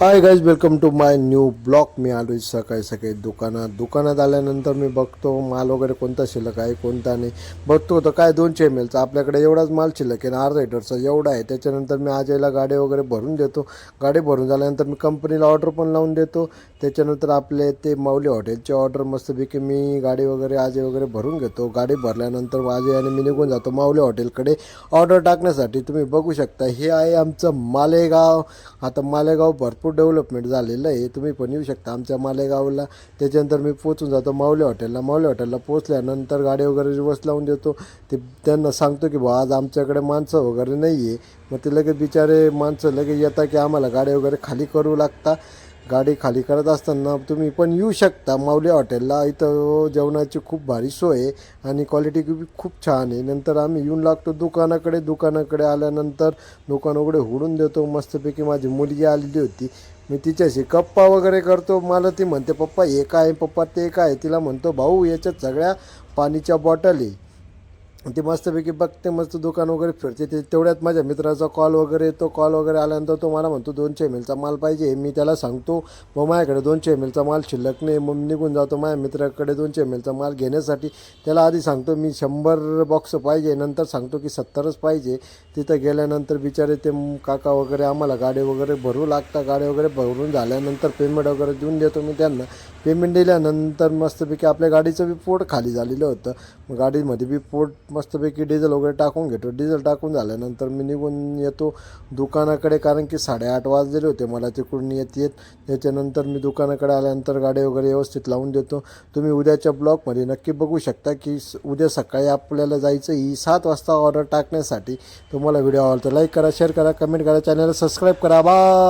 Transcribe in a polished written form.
High guys, welcome to my new blog. मी आलो सकाळी सकाळी दुकानात आल्यानंतर मी बघतो माल वगैरे कोणता शिल्लक आहे कोणता नाही. बघतो तर काय 200 ml चा आपल्याकडे एवढाच माल शिल्लक आहे, अर्धा लिटरचा एवढा आहे. त्याच्यानंतर मी आजयला गाडी वगैरे भरून देतो. गाडी भरून झाल्यानंतर मी कंपनीला ऑर्डर पण लावून देतो. त्याच्यानंतर आपले ते माऊली हॉटेलची ऑर्डर मस्तपैकी मी गाडी वगैरे आजय वगैरे भरून घेतो. गाडी भरल्यानंतर आजय आणि मी निघून जातो माऊली हॉटेलकडे ऑर्डर टाकण्यासाठी. तुम्ही बघू शकता हे आहे आमचं मालेगाव. आता मालेगाव भरपूर डेव्हलपमेंट झालेलं आहे, तुम्ही पण येऊ शकता आमच्या मालेगावला. त्याच्यानंतर मी पोचून जातो माऊली हॉटेलला पोचल्यानंतर गाडी वगैरे रिवर्स लावून देतो. ते त्यांना सांगतो की बा आज आमच्याकडे माणसं वगैरे नाही आहे. मग ते लगेच बिचारे माणसं लगेच येतात की आम्हाला गाडी वगैरे खाली करू लागता. गाडी खाली करत असताना तुम्ही पण येऊ शकता माऊली हॉटेलला. इथं जेवणाची खूप भारी सोय आहे आणि क्वालिटी खूप छान आहे. नंतर आम्ही येऊन लागतो दुकानाकडे आल्यानंतर दुकान उघडे उघडून देतो. मस्तपैकी माझी मुलगी आलेली होती, मी तिच्याशी गप्पा वगैरे करतो. मला ती म्हणते पप्पा हे काय, पप्पा ते काय. तिला म्हणतो भाऊ याच्यात सगळ्या पाणीच्या बॉटल आहे. ती मस्तपैकी बघते, मस्त दुकान वगैरे फिरते. ते तेवढ्यात माझ्या मित्राचा कॉल वगैरे येतो. कॉल वगैरे आल्यानंतर तो मला म्हणतो 200 ml चा माल पाहिजे. मी त्याला सांगतो मग माझ्याकडे 200 ml चा माल शिल्लक नाही. मग निघून जातो माझ्या मित्राकडे 200 ml चा माल घेण्यासाठी. त्याला आधी सांगतो मी 100 बॉक्स पाहिजे, नंतर सांगतो की 70च पाहिजे. तिथं गेल्यानंतर बिचारे ते काका वगैरे आम्हाला गाडी वगैरे भरू लागतात. गाडी वगैरे भरून झाल्यानंतर पेमेंट वगैरे देऊन देतो मी त्यांना. पेमेंट दिल्यानंतर मस्तपैकी आपल्या गाडीचं बी पोट खाली झालेलं होतं. मग गाडीमध्ये बी पोट मस्तपैकी डिझेल वगैरे टाकून घेतो. डिझेल टाकून झाल्यानंतर मी निघून येतो दुकानाकडे, कारण की 8:30 वाजलेले होते मला तिकडून येत. त्याच्यानंतर मी दुकानाकडे आल्यानंतर गाडी वगैरे व्यवस्थित लावून देतो. तुम्ही उद्याच्या ब्लॉगमध्ये नक्की बघू शकता की उद्या सकाळी आपल्याला जायचं ही 7 वाजता ऑर्डर टाकण्यासाठी. तुम्हाला व्हिडिओ आवडतो लाईक करा, शेअर करा, कमेंट करा, चॅनलला सबस्क्राईब करा. बाय.